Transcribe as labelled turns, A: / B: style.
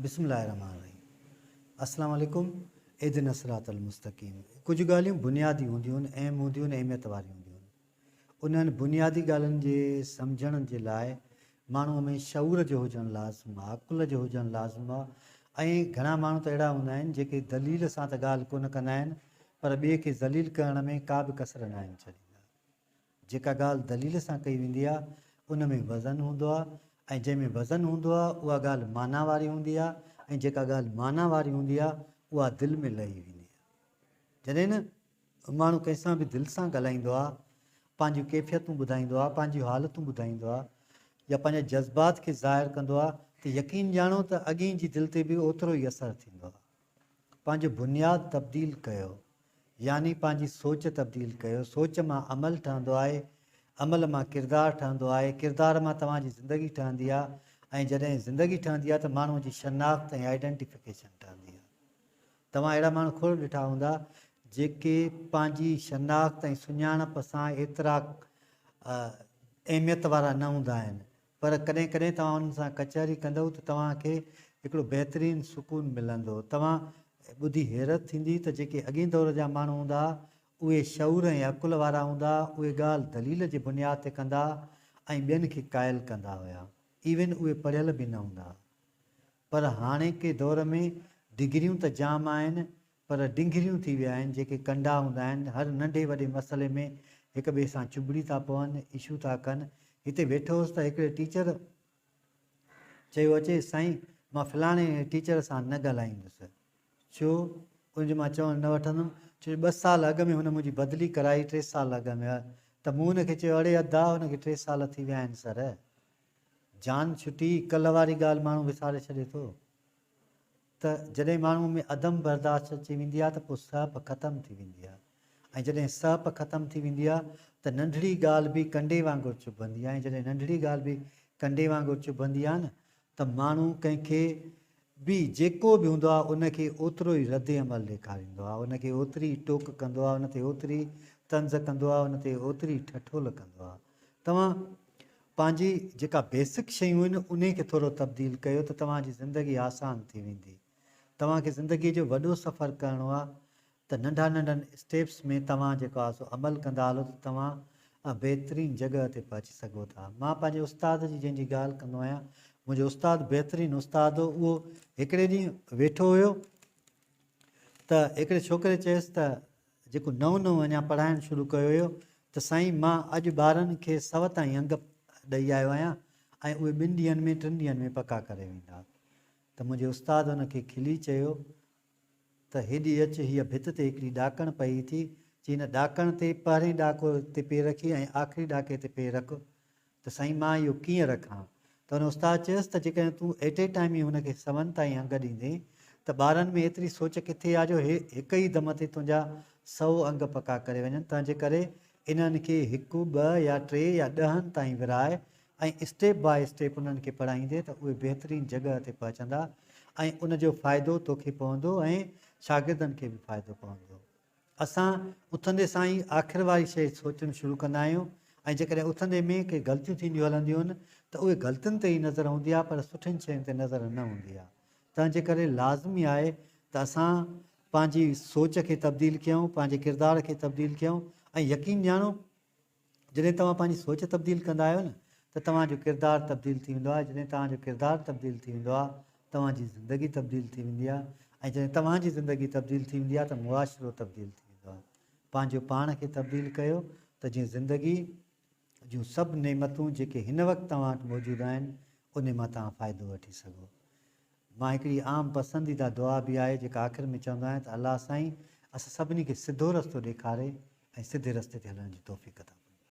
A: बिस्मिल्लाहिर्रहमानिर्रहीम। अस्सलाम वालेकुम। इहदिन सिरातल मुस्तक़ीम। कुछ ॻाल्हियूं बुनियादी हूंदियूं आहिनि, अहम हूंदियूं आहिनि, अहमियत वारियूं हूंदियूं आहिनि। उन्हनि बुनियादी ॻाल्हियुनि जे सम्झण जे लाइ माण्हूअ में शऊर जो हुजणु लाज़िम आहे, अकुल जो हुजणु लाज़िम आहे। ऐं घणा माण्हू त अहिड़ा हूंदा आहिनि जेके दलील सां त ॻाल्हि कोन कंदा आहिनि, पर ॿिए खे ज़लील करण में का बि कसर न आहिनि छॾींदा। जेका ॻाल्हि दलील सां कई वेंदी आहे उन में वज़न हूंदो आहे, ऐं जंहिंमें वज़न हूंदो आहे उहा ॻाल्हि माना वारी हूंदी आहे, ऐं जेका ॻाल्हि माना वारी हूंदी आहे उहा दिलि में लही वेंदी आहे। जॾहिं न माण्हू कंहिंसां बि दिलि सां ॻाल्हाईंदो आहे, पंहिंजूं कैफ़ियतूं ॿुधाईंदो आहे, पंहिंजूं हालतूं ॿुधाईंदो आहे, या पंहिंजे जज़्बात खे ज़ाहिर कंदो आहे, त यकीन ॼाणो त अॻी जी दिलि ते बि ओतिरो ई असरु थींदो आहे। पंहिंजो बुनियादु तब्दील कयो, यानी पंहिंजी सोच तब्दील कयो। सोच मां अमल ठहंदो आहे, अमल मां किरदारु ठहंदो आहे, किरदार मां तव्हांजी ज़िंदगी ठहंदी आहे, ऐं जॾहिं ज़िंदगी ठहंदी आहे त माण्हूअ जी शनाख़्त ऐं आइडेंटिफिकेशन ठहंदी आहे। तव्हां अहिड़ा माण्हू खोड़ ॾिठा हूंदा जेके पंहिंजी शनाख़्त ऐं सुञाणप सां एतिरा अहमियत वारा न हूंदा आहिनि, पर कॾहिं कॾहिं तव्हां उन्हनि सां कचहरी कंदव त तव्हांखे हिकिड़ो बहितरीनु सुकून मिलंदो। तव्हां ॿुधी हैरत थींदी त जेके अॻे दौर जा माण्हू हूंदा उहे शऊर ऐं अकुल वारा हूंदा, उहे ॻाल्हि दलील जे बुनियाद ते कंदा ऐं ॿियनि खे क़ाइल कंदा हुआ। इवन उहे पढ़ियल बि न हूंदा। पर हाणे के दौर में डिग्रियूं त जाम आहिनि, पर डिंगरियूं थी विया आहिनि जेके कंडा हूंदा आहिनि। हर नंढे वॾे मसइले में हिक ॿिए सां चुभिड़ी था पवनि, इशू था कनि। हिते वेठो हुउसि त हिकिड़े टीचर चयो अचे, साईं मां फलाणे टीचर सां न ॻाल्हाईंदुसि। छो? उनजो मां चवणु न वठंदुमि। छो 2 साल अॻु में हुन मुंहिंजी बदिली कराई, 3 साल अॻु में, त मूं हुनखे चयो अड़े अदा हुनखे 3 साल थी विया आहिनि सर। जान छुटी, कल्ह वारी ॻाल्हि माण्हू विसारे छॾे थो। त जॾहिं माण्हू में अदम बर्दाश्त अची वेंदी आहे त पोइ सहप ख़तमु थी वेंदी आहे, ऐं जॾहिं सहप ख़तमु थी वेंदी आहे त नंढड़ी ॻाल्हि बि कंडे वांगुरु चुभंदी आहे। ऐं जॾहिं नंढड़ी ॻाल्हि बि कंडे वांगुरु चुभंदी आहे न, त माण्हू कंहिंखे बि जेको बि हूंदो आहे उनखे ओतिरो ई रद अमल ॾेखारींदो आहे, उनखे ओतिरी टोक कंदो आहे, उन ते ओतिरी तंज़ कंदो आहे, उन ते ओतिरी ठठोल कंदो आहे। तव्हां पंहिंजी जेका बेसिक शयूं आहिनि उन खे थोरो तब्दील कयो त तव्हांजी ज़िंदगी आसान थी वेंदी। तव्हांखे ज़िंदगीअ जो वॾो सफ़रु करिणो आहे त नंढा नंढनि स्टेप्स में तव्हां जेको आहे सो अमल कंदा हलो त तव्हां बहितरीनु जॻह ते पहुची सघो था। मां पंहिंजे उस्ताद जी जंहिंजी ॻाल्हि कंदो आहियां, मुंहिंजो उस्तादु बहितरीनु उस्तादु हो। उहो हिकिड़े ॾींहुं वेठो हुयो त हिकिड़े छोकिरे चयसि त जेको नओं नओं अञा पढ़ाइणु शुरू कयो हुयो, त साईं मां अॼु ॿारनि खे 100 ताईं अंग ॾेई आयो आहियां, ऐं उहे 2 ॾींहंनि में 3 ॾींहंनि में पका करे वेंदा। त मुंहिंजे उस्ताद हुनखे खिली चयो त हेॾी अचु, हीअ भित ते हिकिड़ी ॾाकण पई थी, चई हिन ॾाकण ते पहिरें ॾाको ते पेर रखी ऐं आख़िरी ॾाके ते पेर रख। त साईं मां इहो कीअं रखां? त हुन उस्ताद चयसि त जेकॾहिं तूं एट ए टाइम ई हुनखे 7 ताईं अंग ॾींदे त ॿारनि में एतिरी सोच किथे आहे जो हिक ई दम ते तुंहिंजा 100 अंग पका करे वञनि। तंहिंजे करे इन्हनि खे 1, 2 या 3 या 10 ताईं विराए ऐं स्टेप बाय स्टेप उन्हनि खे पढ़ाईंदे त उहे बहितरीनु जॻह ते पहुचंदा, ऐं उनजो फ़ाइदो तोखे पवंदो ऐं शागिर्दनि खे बि फ़ाइदो पवंदो। असां उथंदे सां ई आख़िर वारी शइ सोचणु शुरू कंदा आहियूं, ऐं जेकॾहिं उथंदे में के ग़लतियूं थींदियूं हलंदियूं आहिनि त उहे ग़लतियुनि ते ई नज़र हूंदी आहे, पर सुठियुनि शयुनि ते नज़र न हूंदी आहे। तंहिंजे करे लाज़मी आहे त असां पंहिंजी सोच खे तब्दील कयूं, पंहिंजे किरदार खे तब्दील कयूं, ऐं यकीन ॼाणो जॾहिं तव्हां पंहिंजी सोच तब्दील कंदा आहियो न त तव्हांजो किरदारु तब्दील थी वेंदो आहे। जॾहिं तव्हांजो किरदारु तब्दील थी वेंदो आहे, तव्हांजी ज़िंदगी तब्दील थी वेंदी आहे, ऐं जॾहिं तव्हांजी ज़िंदगी तब्दील थी वेंदी आहे त मुआशिरो तब्दील थी वेंदो आहे। पंहिंजो पाण खे तब्दील कयो त जीअं ज़िंदगी जूं सभु नेमतूं जेके हिन वक़्तु तव्हां वटि मौजूदु आहिनि उन मां तव्हां फ़ाइदो वठी सघो। मां हिकिड़ी आम पसंदीदा दुआ बि आहे जेका आख़िर में चवंदो आहियां त अलाह साईं असां सभिनी खे सिधो रस्तो ॾेखारे ऐं सिधे रस्ते ते हलण जी तौफ़ीक़ अता